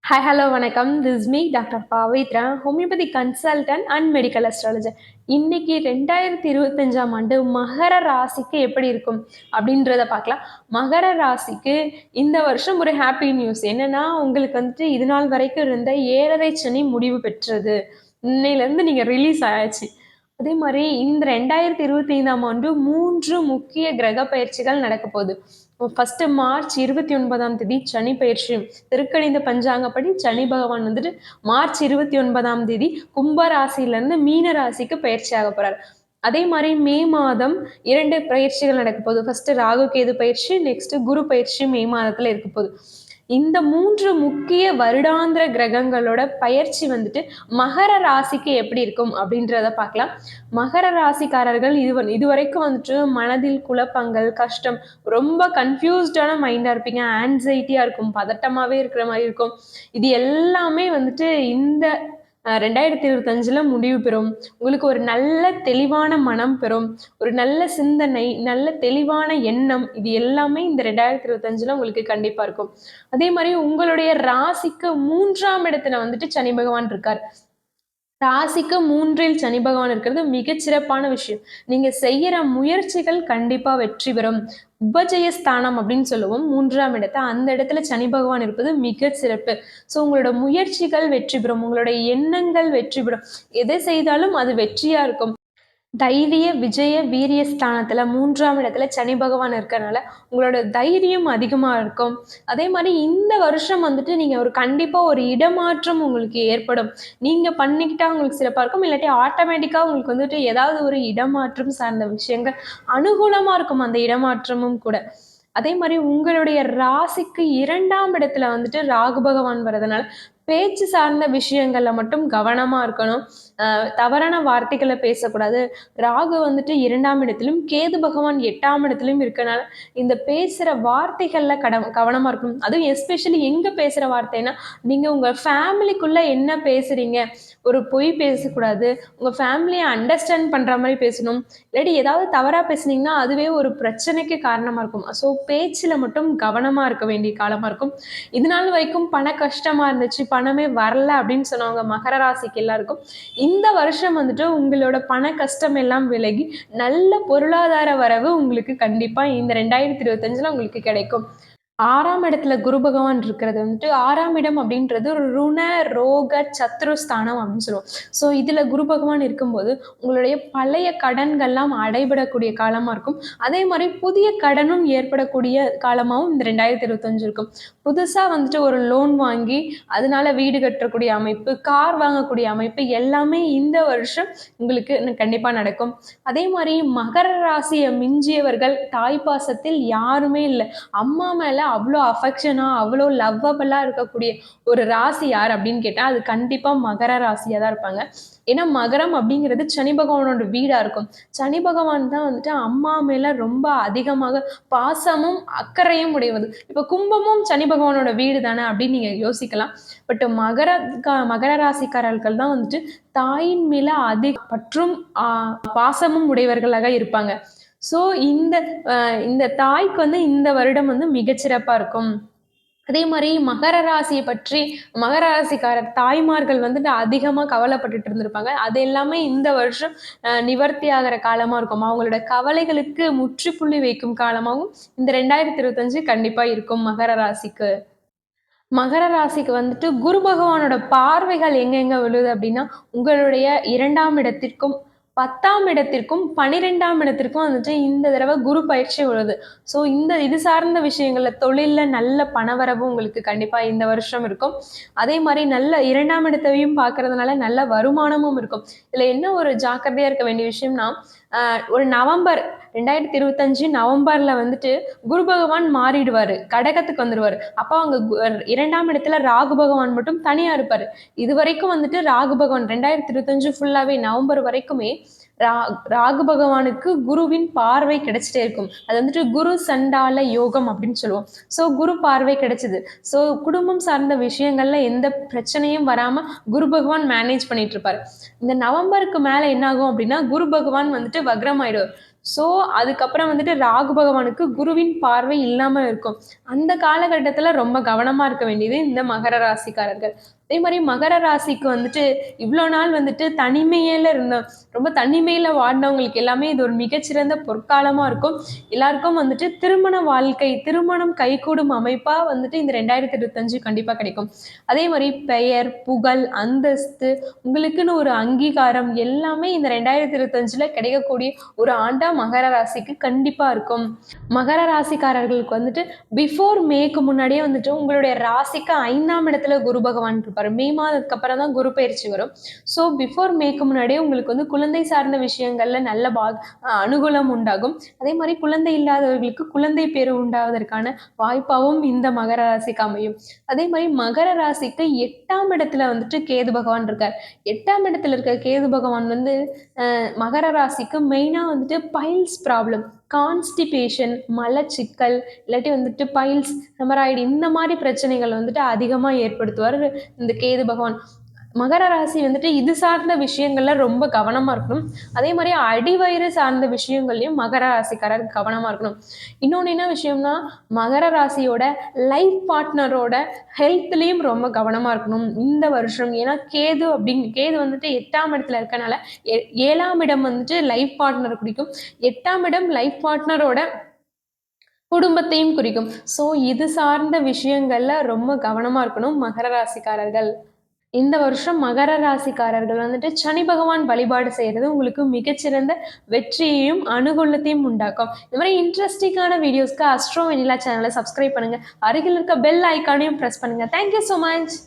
Hi, hello, வணக்கம். This me doctor Pavithra, homeopathy consultant and medical astrologer. இன்னைக்கு 2025ஆம் ஆண்டு மகர ராசிக்கு எப்படி இருக்கும் அப்படின்றத பார்க்கலாம். மகர ராசிக்கு இந்த வருஷம் ஒரு ஹாப்பி நியூஸ் என்னன்னா, உங்களுக்கு வந்துட்டு இது நாள் வரைக்கும் இருந்த 7.5 சனி முடிவு பெற்றது. இன்னையிலேருந்து நீங்கள் ரிலீஸ் ஆயாச்சு. அதே மாதிரி இந்த 2025ஆம் ஆண்டு 3 முக்கிய கிரக பயிற்சிகள் நடக்க போகுது. ஃபர்ஸ்ட் மார்ச் 29ஆம் தேதி சனி பயிற்சி. திருக்கணித பஞ்சாங்கப்படி சனி பகவான் வந்துட்டு மார்ச் 29ஆம் தேதி கும்ப ராசியிலிருந்து மீன ராசிக்கு பயிற்சி ஆக போறார். அதே மாதிரி மே மாதம் 2 பயிற்சிகள் நடக்க போகுது. ஃபர்ஸ்ட் ராகு கேது பயிற்சி, நெக்ஸ்ட் குரு பயிற்சி மே மாதத்துல இருக்க போகுது. இந்த 3 முக்கிய வருடாந்திர கிரகங்களோட பயிற்சி வந்துட்டு மகர ராசிக்கு எப்படி இருக்கும் அப்படின்றத பார்க்கலாம். மகர ராசிக்காரர்கள் இதுவரைக்கும் வந்துட்டு மனதில் குழப்பங்கள், கஷ்டம், ரொம்ப கன்ஃபியூஸ்டான மைண்டா இருப்பீங்க. ஆன்சைட்டியா இருக்கும், பதட்டமாவே இருக்கிற மாதிரி இருக்கும். இது எல்லாமே வந்துட்டு இந்த 2025ல முடிவு பெறும். உங்களுக்கு ஒரு நல்ல தெளிவான மனம் பெறும். ஒரு நல்ல சிந்தனை, நல்ல தெளிவான எண்ணம், இது எல்லாமே இந்த 2025ல உங்களுக்கு கண்டிப்பா இருக்கும். அதே மாதிரி உங்களுடைய ராசிக்கு 3ஆம் இடத்துல வந்துட்டு சனி பகவான் இருக்கார். ராசிக்கு 3ல் சனி பகவான் இருக்கிறது மிகச்சிறப்பான விஷயம். நீங்க செய்யற முயற்சிகள் கண்டிப்பா வெற்றி பெறும். உபஜயஸ்தானம் அப்படின்னு சொல்லுவோம் 3ஆம் இடத்தை. அந்த இடத்துல சனி பகவான் இருப்பது மிக சிறப்பு. ஸோ உங்களோட முயற்சிகள் வெற்றி பெறும், உங்களுடைய எண்ணங்கள் வெற்றி பெறும். எதை செய்தாலும் அது வெற்றியா இருக்கும். தைரிய விஜய வீரிய ஸ்தானத்துல 3ஆம் இடத்துல சனி பகவான் இருக்கறனால உங்களோட தைரியம் அதிகமா இருக்கும். அதே மாதிரி இந்த வருஷம் வந்துட்டு நீங்க கண்டிப்பா ஒரு இடமாற்றம் உங்களுக்கு ஏற்படும். நீங்க பண்ணிக்கிட்டா உங்களுக்கு சிறப்பா இருக்கும். இல்லாட்டி ஆட்டோமேட்டிக்கா உங்களுக்கு வந்துட்டு ஏதாவது ஒரு இடமாற்றம் சார்ந்த விஷயங்கள் அனுகூலமா இருக்கும், அந்த இடமாற்றமும் கூட. அதே மாதிரி உங்களுடைய ராசிக்கு 2ஆம் இடத்துல வந்துட்டு ராகு பகவான் வர்றதுனால பேச்சு சார்ந்த விஷயங்கள்ல மட்டும் கவனமா இருக்கணும். தவறான வார்த்தைகளை பேசக்கூடாது. ராகு வந்துட்டு 2ஆம் இடத்திலும் கேது பகவான் 8ஆம் இடத்திலும் இருக்கனால இந்த பேசுற வார்த்தைகள்ல கவனமா இருக்கணும். அதுவும் எஸ்பெஷலி எங்க பேசுற வார்த்தைன்னா, நீங்க உங்க ஃபேமிலிக்குள்ள என்ன பேசுறீங்க, ஒரு பொய் பேசக்கூடாது. உங்க ஃபேமிலியை அண்டர்ஸ்டாண்ட் பண்ற மாதிரி பேசணும். இல்லாட்டி ஏதாவது தவறா பேசுனீங்கன்னா அதுவே ஒரு பிரச்சனைக்கு காரணமா இருக்கும். ஸோ பேச்சுல மட்டும் கவனமா இருக்க வேண்டிய காலமா இருக்கும். இது நாள் வரைக்கும் பண கஷ்டமா இருந்துச்சு, பணமே வரல அப்படின்னு சொன்னவங்க மகர ராசிக்கு எல்லாருக்கும் இந்த வருஷம் வந்துட்டு உங்களோட பண கஷ்டம் எல்லாம் விலகி நல்ல பொருளாதார வரவு உங்களுக்கு கண்டிப்பா இந்த 2025ல உங்களுக்கு கிடைக்கும். 6ஆம் இடத்துல குரு பகவான் இருக்கிறது வந்துட்டு 6ஆம் இடம் அப்படின்றது ஒரு ருண ரோக சத்ருஸ்தானம் அப்படின்னு சொல்லுவோம். ஸோ இதுல குரு பகவான் இருக்கும்போது உங்களுடைய பழைய கடன்கள்லாம் அடைபடக்கூடிய காலமா இருக்கும். அதே மாதிரி புதிய கடனும் ஏற்படக்கூடிய காலமாகவும் இந்த 2025 இருக்கும். புதுசா வந்துட்டு ஒரு லோன் வாங்கி அதனால வீடு கட்டக்கூடிய அமைப்பு, கார் வாங்கக்கூடிய அமைப்பு எல்லாமே இந்த வருஷம் உங்களுக்கு கண்டிப்பா நடக்கும். அதே மாதிரி மகர ராசியை மிஞ்சியவர்கள் தாய் பாசத்தில் யாருமே இல்லை. அம்மா மேல அவ்வளோ அஃபெக்ஷனா, அவ்வளோ லவ்வபிளா இருக்கக்கூடிய ஒரு ராசி யார் அப்படின்னு கேட்டா அது கண்டிப்பா மகர ராசியா தான் இருப்பாங்க. ஏன்னா மகரம் அப்படிங்கிறது சனி பகவானோட வீடா இருக்கும். சனி பகவான் தான் வந்துட்டு அம்மா மேல ரொம்ப அதிகமாக பாசமும் அக்கறையும் உடையவது. இப்ப கும்பமும் சனி பகவானோட வீடு தானே அப்படின்னு நீங்க யோசிக்கலாம். பட் மகர ராசிக்காரர்கள் தான் வந்துட்டு தாயின் மேல அதிக பற்றும் பாசமும் உடையவர்களாக இருப்பாங்க. ஸோ இந்த தாய்க்கு வந்து இந்த வருடம் வந்து மிகச்சிறப்பா இருக்கும். அதே மாதிரி மகர ராசியை பற்றி மகர ராசிக்காரர் தாய்மார்கள் வந்துட்டு அதிகமா கவலைப்பட்டுட்டு இருந்திருப்பாங்க. அது எல்லாமே இந்த வருஷம் நிவர்த்தி ஆகிற காலமா இருக்கும். அவங்களோட கவலைகளுக்கு முற்றுப்புள்ளி வைக்கும் காலமாகவும் இந்த 2025 கண்டிப்பா இருக்கும் மகர ராசிக்கு. மகர ராசிக்கு வந்துட்டு குரு பகவானோட பார்வைகள் எங்கெங்க விழுது அப்படின்னா, உங்களுடைய 2ஆம் இடத்திற்கும் 10ஆம் இடத்திற்கும் 12ஆம் இடத்திற்கும் வந்துட்டு இந்த தடவை குரு பயிற்சி விழுது. ஸோ இது சார்ந்த விஷயங்கள்ல தொழில்ல நல்ல பணவரவு உங்களுக்கு கண்டிப்பா இந்த வருஷம் இருக்கும். அதே மாதிரி நல்ல 2ஆம் இடத்தையும் பார்க்கறதுனால நல்ல வருமானமும் இருக்கும். இதுல என்ன ஒரு ஜாக்கிரதையா இருக்க வேண்டிய விஷயம்னா, ஒரு நவம்பர் 2025 நவம்பர்ல வந்துட்டு குரு பகவான் மாறிடுவாரு, கடகத்துக்கு வந்துருவாரு. அப்போ அவங்க 2ஆம் இடத்துல ராகு பகவான் மட்டும் தனியா இருப்பாரு. இது வரைக்கும் வந்துட்டு ராகு பகவான் 2025 ஃபுல்லாவே நவம்பர் வரைக்குமே ராகு பகவானுக்கு குருவின் பார்வை கிடைச்சிட்டே இருக்கும். அது வந்துட்டு குரு சண்டால யோகம் அப்படின்னு சொல்லுவோம். ஸோ குரு பார்வை கிடைச்சது. ஸோ குடும்பம் சார்ந்த விஷயங்கள்ல எந்த பிரச்சனையும் வராம குரு பகவான் மேனேஜ் பண்ணிட்டு இருப்பாரு. இந்த நவம்பருக்கு மேல என்ன ஆகும் அப்படின்னா குரு பகவான் வந்துட்டு வக்ரம் ஆயிடுவார். ஸோ அதுக்கப்புறம் வந்துட்டு ராகு பகவானுக்கு குருவின் பார்வை இல்லாமல் இருக்கும். அந்த காலகட்டத்தில் ரொம்ப கவனமாக இருக்க வேண்டியது இந்த மகர ராசிக்காரர்கள். அதே மாதிரி மகர ராசிக்கு வந்துட்டு இவ்வளோ நாள் வந்துட்டு தனிமையில இருந்தோம், ரொம்ப தனிமையில் வாழ்ந்தவங்களுக்கு எல்லாமே இது ஒரு மிகச்சிறந்த பொற்காலமாக இருக்கும். எல்லாருக்கும் வந்துட்டு திருமண வாழ்க்கை, திருமணம் கைகூடும் அமைப்பாக வந்துட்டு இந்த 2025 கண்டிப்பாக கிடைக்கும். அதே மாதிரி பெயர், புகழ், அந்தஸ்து, உங்களுக்குன்னு ஒரு அங்கீகாரம் எல்லாமே இந்த 2025ல் கிடைக்கக்கூடிய ஒரு ஆண்டா மகர ராசிக்கு கண்டிப்பாக இருக்கும். மகர ராசிக்காரர்களுக்கு வந்துட்டு பிஃபோர் மேக்கு முன்னாடியே வந்துட்டு உங்களுடைய ராசிக்கு 5ஆம் இடத்துல குரு பகவான் இருப்பார். மே மாதத்துக்கு அப்புறம் தான் குரு பயிற்சி வரும். ஸோ பிஃபோர் மேக்கு முன்னாடியே உங்களுக்கு வந்து குழந்தை சார்ந்த விஷயங்கள்ல நல்ல அனுகூலம் உண்டாகும். அதே மாதிரி குழந்தை இல்லாதவர்களுக்கு குழந்தை பேரு உண்டாவதற்கான வாய்ப்பாகவும் இந்த மகர ராசிக்கு அமையும். அதே மாதிரி மகர ராசிக்கு 8ஆம் இடத்துல வந்துட்டு கேது பகவான் இருக்கார். 8ஆம் இடத்துல இருக்க கேது பகவான் வந்து மகர ராசிக்கு மெயினாக வந்துட்டு பைல்ஸ் ப்ராப்ளம், கான்ஸ்டிபேஷன், மலச்சிக்கல், இல்லாட்டி வந்துட்டு பைல்ஸ், ஹெமராய்டு இந்த மாதிரி பிரச்சனைகள் வந்துட்டு அதிகமாக ஏற்படுத்துவார் இந்த கேது பகவான். மகர ராசி வந்துட்டு இது சார்ந்த விஷயங்கள்ல ரொம்ப கவனமாக இருக்கணும். அதே மாதிரி அடிவயிறு சார்ந்த விஷயங்கள்லையும் மகர ராசிக்காரர் கவனமாக இருக்கணும். இன்னொன்று என்ன விஷயம்னா, மகர ராசியோட லைஃப் பார்ட்னரோட ஹெல்த்லேயும் ரொம்ப கவனமாக இருக்கணும் இந்த வருஷம். ஏன்னா கேது வந்துட்டு 8ஆம் இடத்துல இருக்கனால 7ஆம் இடம் வந்துட்டு லைஃப் பார்ட்னர் குறிக்கும். 8ஆம் இடம் லைஃப் பார்ட்னரோட குடும்பத்தையும் குறிக்கும். ஸோ இது சார்ந்த விஷயங்கள்ல ரொம்ப கவனமாக இருக்கணும் மகர ராசிக்காரர்கள். இந்த வருஷம் மகர ராசிக்காரர்கள் வந்துட்டு சனி பகவான் வழிபாடு செய்கிறது உங்களுக்கு மிகச்சிறந்த வெற்றியையும் அனுகூலத்தையும் உண்டாக்கும். இந்த மாதிரி இன்ட்ரெஸ்டிங்கான வீடியோஸ்க்கு அஸ்ட்ரோ வெனிலா சேனலை சப்ஸ்கிரைப் பண்ணுங்கள். அருகில் இருக்க பெல் ஐக்கானையும் ப்ரெஸ் பண்ணுங்கள். Thank you so much.